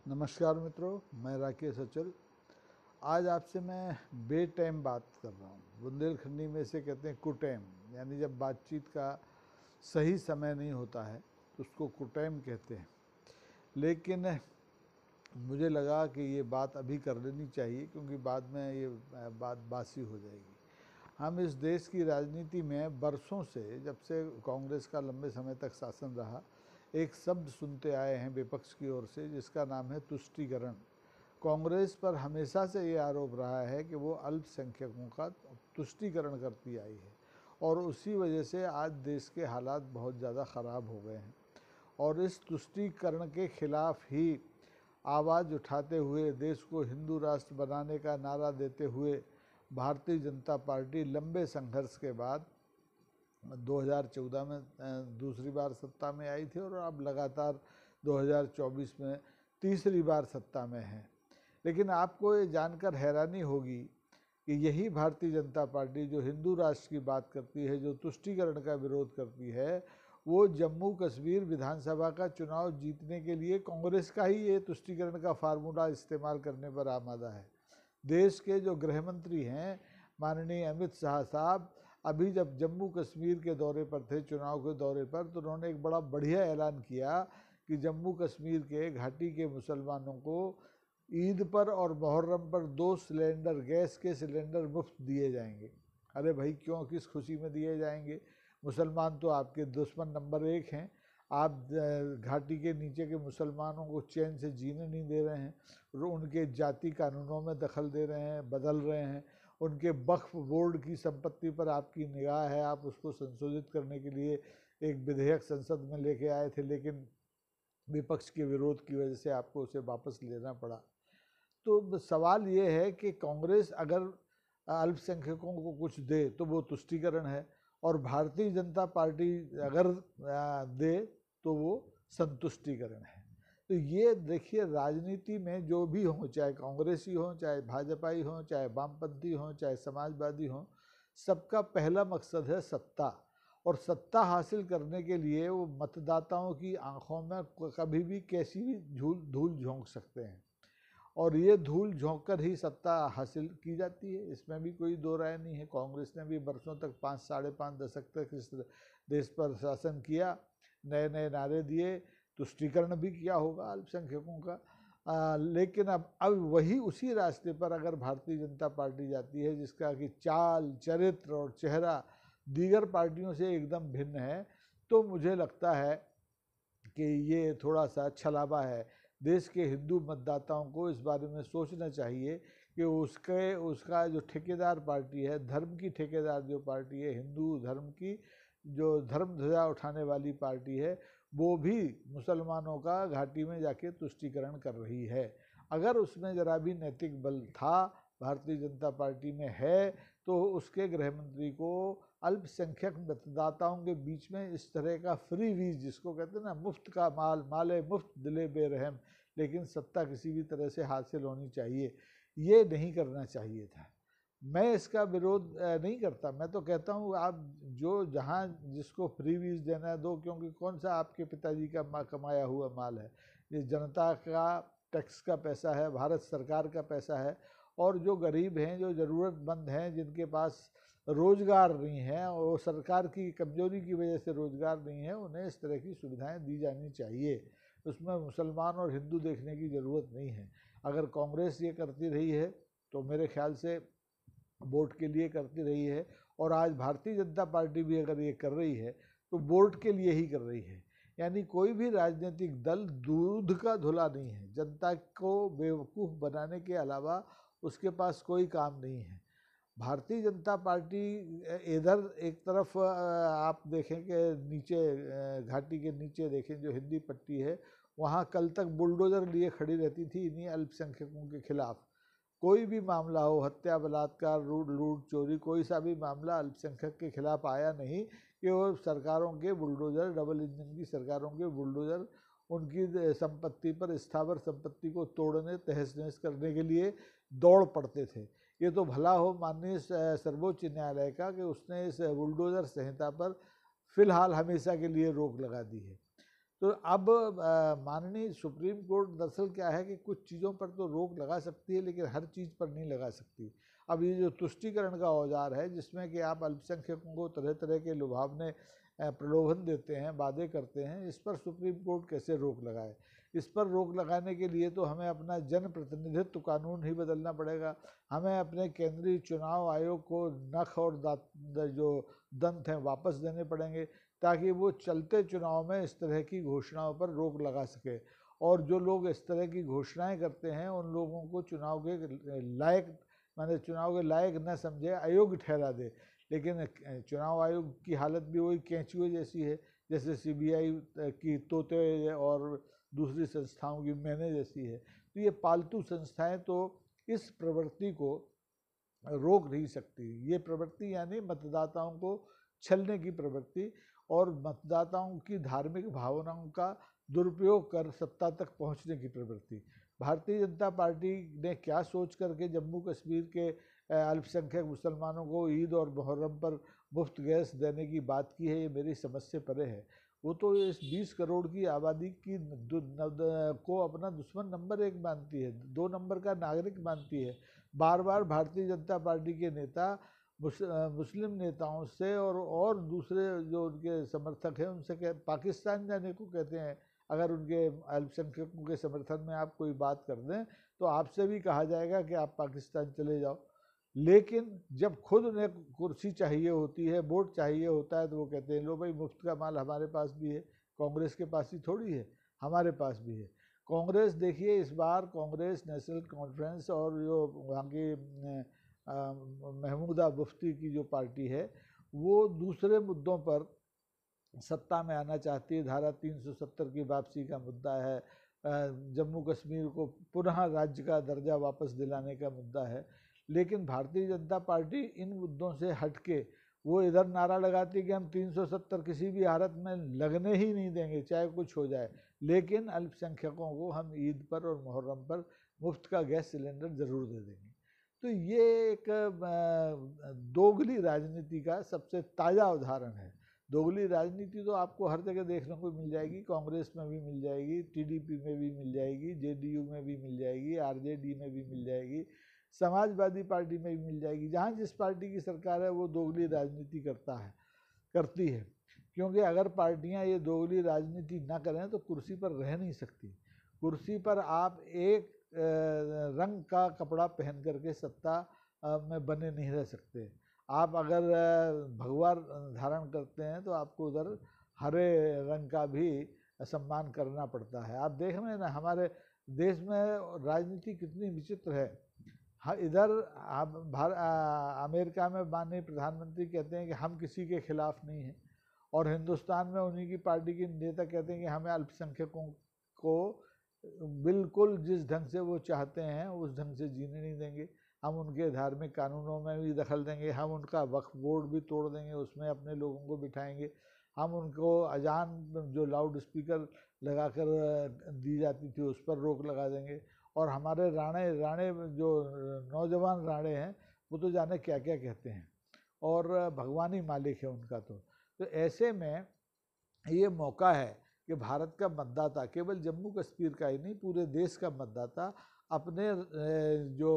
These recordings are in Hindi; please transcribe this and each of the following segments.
नमस्कार मित्रों, मैं राकेश अचल। आज आपसे मैं बेटाइम बात कर रहा हूँ। बुंदेलखंडी में से कहते हैं कुटाइम, यानी जब बातचीत का सही समय नहीं होता है तो उसको कुटाइम कहते हैं। लेकिन मुझे लगा कि ये बात अभी कर लेनी चाहिए, क्योंकि बाद में ये बात बासी हो जाएगी। हम इस देश की राजनीति में बरसों से, जब से कांग्रेस का लंबे समय तक शासन रहा, एक शब्द सुनते आए हैं विपक्ष की ओर से, जिसका नाम है तुष्टीकरण। कांग्रेस पर हमेशा से ये आरोप रहा है कि वो अल्पसंख्यकों का तुष्टीकरण करती आई है, और उसी वजह से आज देश के हालात बहुत ज़्यादा ख़राब हो गए हैं। और इस तुष्टीकरण के खिलाफ ही आवाज़ उठाते हुए, देश को हिंदू राष्ट्र बनाने का नारा देते हुए भारतीय जनता पार्टी लंबे संघर्ष के बाद 2014 में दूसरी बार सत्ता में आई थी, और अब लगातार 2024 में तीसरी बार सत्ता में है। लेकिन आपको ये जानकर हैरानी होगी कि यही भारतीय जनता पार्टी जो हिंदू राष्ट्र की बात करती है, जो तुष्टीकरण का विरोध करती है, वो जम्मू कश्मीर विधानसभा का चुनाव जीतने के लिए कांग्रेस का ही ये तुष्टीकरण का फार्मूला इस्तेमाल करने पर आमादा है। देश के जो गृह मंत्री हैं माननीय अमित शाह साहब, अभी जब जम्मू कश्मीर के दौरे पर थे, चुनाव के दौरे पर, तो उन्होंने एक बड़ा बढ़िया ऐलान किया कि जम्मू कश्मीर के घाटी के मुसलमानों को ईद पर और मुहर्रम पर 2 सिलेंडर गैस के सिलेंडर मुफ्त दिए जाएंगे। अरे भाई, क्यों, किस खुशी में दिए जाएंगे? मुसलमान तो आपके दुश्मन नंबर 1 हैं। आप घाटी के नीचे के मुसलमानों को चैन से जीने नहीं दे रहे हैं, उनके जाति कानूनों में दखल दे रहे हैं, बदल रहे हैं। उनके वक्फ बोर्ड की संपत्ति पर आपकी निगाह है, आप उसको संशोधित करने के लिए एक विधेयक संसद में लेके आए थे, लेकिन विपक्ष के विरोध की वजह से आपको उसे वापस लेना पड़ा। तो सवाल ये है कि कांग्रेस अगर अल्पसंख्यकों को कुछ दे तो वो तुष्टीकरण है, और भारतीय जनता पार्टी अगर दे तो वो संतुष्टीकरण है। तो ये देखिए, राजनीति में जो भी हो, चाहे कांग्रेसी हो, चाहे भाजपाई हो, चाहे वामपंथी हो, चाहे समाजवादी हो, सबका पहला मकसद है सत्ता। और सत्ता हासिल करने के लिए वो मतदाताओं की आंखों में कभी भी कैसी भी धूल झोंक सकते हैं, और ये धूल झोंक कर ही सत्ता हासिल की जाती है। इसमें भी कोई दो राय नहीं है। कांग्रेस ने भी बरसों तक 5 साढ़े 5 दशक तक इस देश पर शासन किया, नए नए नारे दिए, तुष्टीकरण भी किया होगा अल्पसंख्यकों का। लेकिन अब वही उसी रास्ते पर अगर भारतीय जनता पार्टी जाती है, जिसका कि चाल, चरित्र और चेहरा दीगर पार्टियों से एकदम भिन्न है, तो मुझे लगता है कि ये थोड़ा सा छलावा है। देश के हिंदू मतदाताओं को इस बारे में सोचना चाहिए कि उसका जो ठेकेदार पार्टी है, धर्म की ठेकेदार जो पार्टी है, हिंदू धर्म की जो धर्म ध्वजा उठाने वाली पार्टी है, वो भी मुसलमानों का घाटी में जाके तुष्टीकरण कर रही है। अगर उसमें जरा भी नैतिक बल था, भारतीय जनता पार्टी में है, तो उसके गृह मंत्री को अल्पसंख्यक मतदाताओं के बीच में इस तरह का फ्री वीज, जिसको कहते हैं ना, मुफ्त का माल, माले मुफ्त दिले बेरहम, लेकिन सत्ता किसी भी तरह से हासिल होनी चाहिए, ये नहीं करना चाहिए था। मैं इसका विरोध नहीं करता। मैं तो कहता हूँ आप जो जहाँ जिसको फ्री वीज देना है दो, क्योंकि कौन सा आपके पिताजी का कमाया हुआ माल है? ये जनता का टैक्स का पैसा है, भारत सरकार का पैसा है। और जो गरीब हैं, जो ज़रूरतमंद हैं, जिनके पास रोज़गार नहीं है और सरकार की कमजोरी की वजह से रोज़गार नहीं है, उन्हें इस तरह की सुविधाएं दी जानी चाहिए। उसमें मुसलमान और हिंदू देखने की ज़रूरत नहीं है। अगर कांग्रेस ये करती रही है तो मेरे ख्याल से वोट के लिए करती रही है, और आज भारतीय जनता पार्टी भी अगर ये कर रही है तो वोट के लिए ही कर रही है। यानी कोई भी राजनीतिक दल दूध का धुला नहीं है। जनता को बेवकूफ़ बनाने के अलावा उसके पास कोई काम नहीं है। भारतीय जनता पार्टी इधर एक तरफ आप देखें कि नीचे घाटी के नीचे देखें, जो हिंदी पट्टी है, वहाँ कल तक बुलडोज़र लिए खड़ी रहती थी इन्हीं अल्पसंख्यकों के खिलाफ। कोई भी मामला हो, हत्या, बलात्कार, लूट चोरी, कोई सा भी मामला अल्पसंख्यक के खिलाफ आया नहीं कि वो सरकारों के बुलडोज़र, डबल इंजन की सरकारों के बुलडोज़र उनकी संपत्ति पर, स्थावर संपत्ति को तोड़ने, तहस नहस करने के लिए दौड़ पड़ते थे। ये तो भला हो माननीय सर्वोच्च न्यायालय का कि उसने इस बुलडोज़र संहिता पर फिलहाल हमेशा के लिए रोक लगा दी है। तो अब माननीय सुप्रीम कोर्ट दरअसल क्या है कि कुछ चीज़ों पर तो रोक लगा सकती है, लेकिन हर चीज़ पर नहीं लगा सकती। अब ये जो तुष्टीकरण का औजार है, जिसमें कि आप अल्पसंख्यकों को तरह तरह के लुभावने प्रलोभन देते हैं, वादे करते हैं, इस पर सुप्रीम कोर्ट कैसे रोक लगाए? इस पर रोक लगाने के लिए तो हमें अपना जन प्रतिनिधित्व कानून ही बदलना पड़ेगा। हमें अपने केंद्रीय चुनाव आयोग को नख और जो दंत हैं वापस देने पड़ेंगे, ताकि वो चलते चुनाव में इस तरह की घोषणाओं पर रोक लगा सके। और जो लोग इस तरह की घोषणाएं करते हैं, उन लोगों को चुनाव के लायक, माने चुनाव के लायक न समझे, अयोग्य ठहरा दे। लेकिन चुनाव आयोग की हालत भी वही कैंचुए जैसी है, जैसे सीबीआई की तोते और दूसरी संस्थाओं की मैने जैसी है। तो ये पालतू संस्थाएं तो इस प्रवृत्ति को रोक नहीं सकती। ये प्रवृत्ति यानी मतदाताओं को छलने की प्रवृत्ति और मतदाताओं की धार्मिक भावनाओं का दुरुपयोग कर सत्ता तक पहुंचने की प्रवृत्ति। भारतीय जनता पार्टी ने क्या सोच करके जम्मू कश्मीर के अल्पसंख्यक मुसलमानों को ईद और मुहर्रम पर मुफ्त गैस देने की बात की है, ये मेरी समझ से परे है। वो तो इस 20 करोड़ की आबादी की को अपना दुश्मन नंबर 1 मानती है, 2 नंबर का नागरिक मानती है। बार बार भारतीय जनता पार्टी के नेता मुस्लिम नेताओं से और दूसरे जो उनके समर्थक हैं उनसे पाकिस्तान जाने को कहते हैं। अगर उनके अल्पसंख्यकों के समर्थन में आप कोई बात कर दें तो आपसे भी कहा जाएगा कि आप पाकिस्तान चले जाओ। लेकिन जब खुद उन्हें कुर्सी चाहिए होती है, वोट चाहिए होता है, तो वो कहते हैं लो भाई मुफ्त का माल हमारे पास भी है। कांग्रेस के पास ही थोड़ी है, हमारे पास भी है। कांग्रेस देखिए, इस बार कांग्रेस नेशनल कॉन्फ्रेंस और जो वहाँ की महमूदा मुफ्ती की जो पार्टी है, वो दूसरे मुद्दों पर सत्ता में आना चाहती है। धारा 370 की वापसी का मुद्दा है, जम्मू कश्मीर को पुनः राज्य का दर्जा वापस दिलाने का मुद्दा है। लेकिन भारतीय जनता पार्टी इन मुद्दों से हटके वो इधर नारा लगाती कि हम 370 किसी भी हालत में लगने ही नहीं देंगे, चाहे कुछ हो जाए, लेकिन अल्पसंख्यकों को हम ईद पर और मुहर्रम पर मुफ्त का गैस सिलेंडर ज़रूर दे देंगे। तो ये एक दोगली राजनीति का सबसे ताज़ा उदाहरण है। दोगली राजनीति तो आपको हर जगह देखने को मिल जाएगी, कांग्रेस में भी मिल जाएगी, टीडीपी में भी मिल जाएगी, जेडीयू में भी मिल जाएगी, आरजेडी में भी मिल जाएगी, समाजवादी पार्टी में भी मिल जाएगी। जहाँ जिस पार्टी की सरकार है वो दोगली राजनीति करती है। क्योंकि अगर पार्टियाँ ये दोगली राजनीति ना करें तो कुर्सी पर रह नहीं सकती। कुर्सी पर आप एक रंग का कपड़ा पहन करके सत्ता में बने नहीं रह सकते। आप अगर भगवा धारण करते हैं तो आपको उधर हरे रंग का भी सम्मान करना पड़ता है। आप देख रहे हैं ना हमारे देश में राजनीति कितनी विचित्र है। हाँ, इधर अमेरिका में माननीय प्रधानमंत्री कहते हैं कि हम किसी के खिलाफ नहीं हैं, और हिंदुस्तान में उन्हीं की पार्टी के नेता कहते हैं कि हमें अल्पसंख्यकों को बिल्कुल जिस ढंग से वो चाहते हैं उस ढंग से जीने नहीं देंगे। हम उनके धार्मिक कानूनों में भी दखल देंगे, हम उनका वक्फ बोर्ड भी तोड़ देंगे, उसमें अपने लोगों को बिठाएंगे। हम उनको अजान जो लाउड स्पीकर लगाकर दी जाती थी उस पर रोक लगा देंगे। और हमारे राणे जो नौजवान राणे हैं वो तो जाने क्या क्या कहते हैं, और भगवानी मालिक है उनका। तो ऐसे में ये मौका है कि भारत का मतदाता, केवल जम्मू कश्मीर का ही नहीं पूरे देश का मतदाता, अपने जो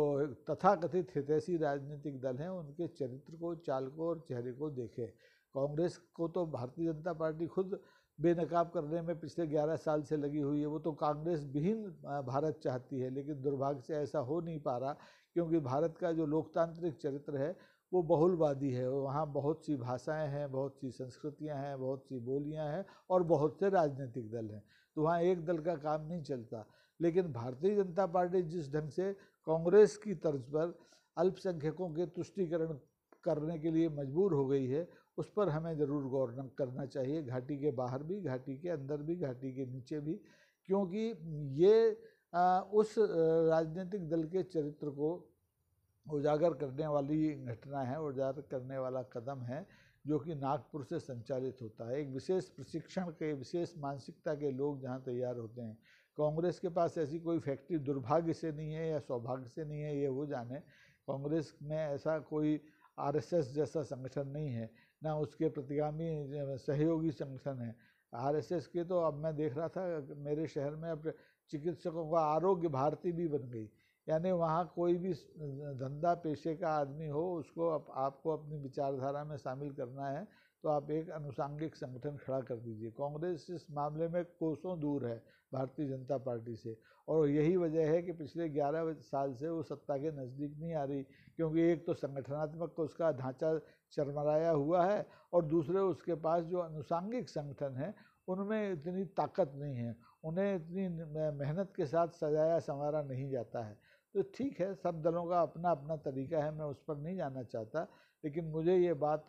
तथाकथित हितैषी राजनीतिक दल हैं उनके चरित्र को, चाल को और चेहरे को देखे। कांग्रेस को तो भारतीय जनता पार्टी खुद बेनकाब करने में पिछले 11 साल से लगी हुई है। वो तो कांग्रेस विहीन भारत चाहती है, लेकिन दुर्भाग्य से ऐसा हो नहीं पा रहा, क्योंकि भारत का जो लोकतांत्रिक चरित्र है वो बहुलवादी है। वहाँ बहुत सी भाषाएं हैं, बहुत सी संस्कृतियां हैं, बहुत सी बोलियां हैं और बहुत से राजनीतिक दल हैं। तो वहाँ एक दल का काम नहीं चलता। लेकिन भारतीय जनता पार्टी जिस ढंग से कांग्रेस की तर्ज पर अल्पसंख्यकों के तुष्टीकरण करने के लिए मजबूर हो गई है, उस पर हमें ज़रूर गौर करना चाहिए, घाटी के बाहर भी, घाटी के अंदर भी, घाटी के नीचे भी। क्योंकि ये उस राजनीतिक दल के चरित्र को उजागर करने वाली घटना है, उजागर करने वाला कदम है, जो कि नागपुर से संचालित होता है। एक विशेष प्रशिक्षण के, विशेष मानसिकता के लोग जहाँ तैयार होते हैं। कांग्रेस के पास ऐसी कोई फैक्ट्री दुर्भाग्य से नहीं है या सौभाग्य से नहीं है, ये वो जाने। कांग्रेस में ऐसा कोई आरएसएस जैसा संगठन नहीं है, ना उसके प्रतिगामी सहयोगी संगठन है, आरएसएस के तो अब मैं देख रहा था मेरे शहर में अब चिकित्सकों का आरोग्य भारती भी बन गई, यानी वहाँ कोई भी धंधा पेशे का आदमी हो उसको आपको अपनी विचारधारा में शामिल करना है तो आप एक अनुसांगिक संगठन खड़ा कर दीजिए। कांग्रेस इस मामले में कोसों दूर है भारतीय जनता पार्टी से, और यही वजह है कि पिछले 11 साल से वो सत्ता के नज़दीक नहीं आ रही, क्योंकि एक तो संगठनात्मक तो उसका ढांचा चरमराया हुआ है और दूसरे उसके पास जो अनुसांगिक संगठन है उनमें इतनी ताकत नहीं है, उन्हें इतनी मेहनत के साथ सजाया संवारा नहीं जाता है। तो ठीक है, सब दलों का अपना अपना तरीका है, मैं उस पर नहीं जाना चाहता, लेकिन मुझे ये बात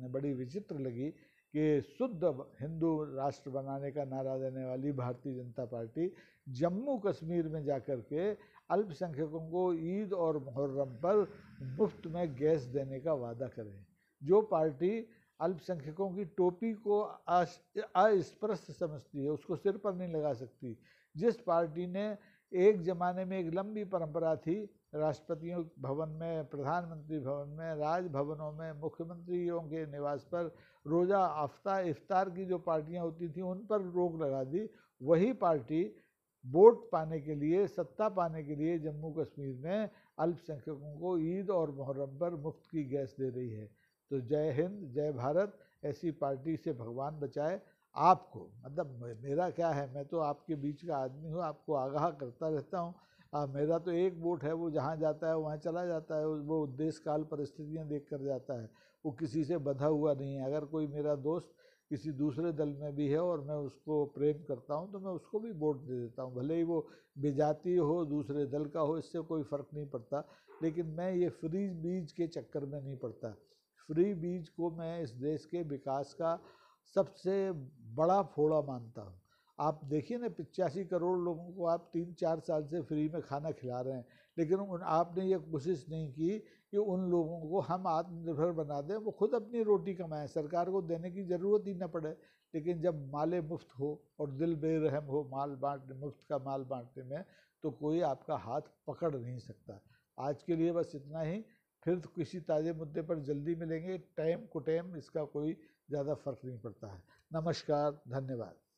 बड़ी विचित्र लगी कि शुद्ध हिंदू राष्ट्र बनाने का नारा देने वाली भारतीय जनता पार्टी जम्मू कश्मीर में जाकर के अल्पसंख्यकों को ईद और मुहर्रम पर मुफ्त में गैस देने का वादा करे। जो पार्टी अल्पसंख्यकों की टोपी को अस्पृश्य समझती है, उसको सिर पर नहीं लगा सकती, जिस पार्टी ने एक ज़माने में एक लंबी परंपरा थी राष्ट्रपतियों भवन में, प्रधानमंत्री भवन में, राजभवनों में, मुख्यमंत्रियों के निवास पर रोज़ा इफ्तार की जो पार्टियां होती थी उन पर रोक लगा दी, वही पार्टी वोट पाने के लिए, सत्ता पाने के लिए जम्मू कश्मीर में अल्पसंख्यकों को ईद और मुहर्रम पर मुफ्त की गैस दे रही है। तो जय हिंद, जय भारत, ऐसी पार्टी से भगवान बचाए। आपको मतलब मेरा क्या है, मैं तो आपके बीच का आदमी हूँ, आपको आगाह करता रहता हूँ। मेरा तो एक वोट है, वो जहाँ जाता है वहाँ चला जाता है, वो देश काल परिस्थितियाँ देख कर जाता है, वो किसी से बंधा हुआ नहीं है। अगर कोई मेरा दोस्त किसी दूसरे दल में भी है और मैं उसको प्रेम करता हूँ तो मैं उसको भी वोट दे देता हूँ, भले ही वो विजातीय हो, दूसरे दल का हो, इससे कोई फ़र्क नहीं पड़ता। लेकिन मैं ये फ्री बीज के चक्कर में नहीं पड़ता। फ्री बीज को मैं इस देश के विकास का सबसे बड़ा फोड़ा मानता हूँ। आप देखिए ना, 85 करोड़ लोगों को आप 3-4 साल से फ्री में खाना खिला रहे हैं, लेकिन आपने ये कोशिश नहीं की कि उन लोगों को हम आत्मनिर्भर बना दें, वो खुद अपनी रोटी कमाएं, सरकार को देने की ज़रूरत ही न पड़े। लेकिन जब माले मुफ्त हो और दिल बेरहम हो माल बांटने, मुफ्त का माल बांटने में, तो कोई आपका हाथ पकड़ नहीं सकता। आज के लिए बस इतना ही, फिर तो किसी ताज़े मुद्दे पर जल्दी मिलेंगे। टाइम को टाइम इसका कोई ज़्यादा फर्क नहीं पड़ता है। नमस्कार, धन्यवाद।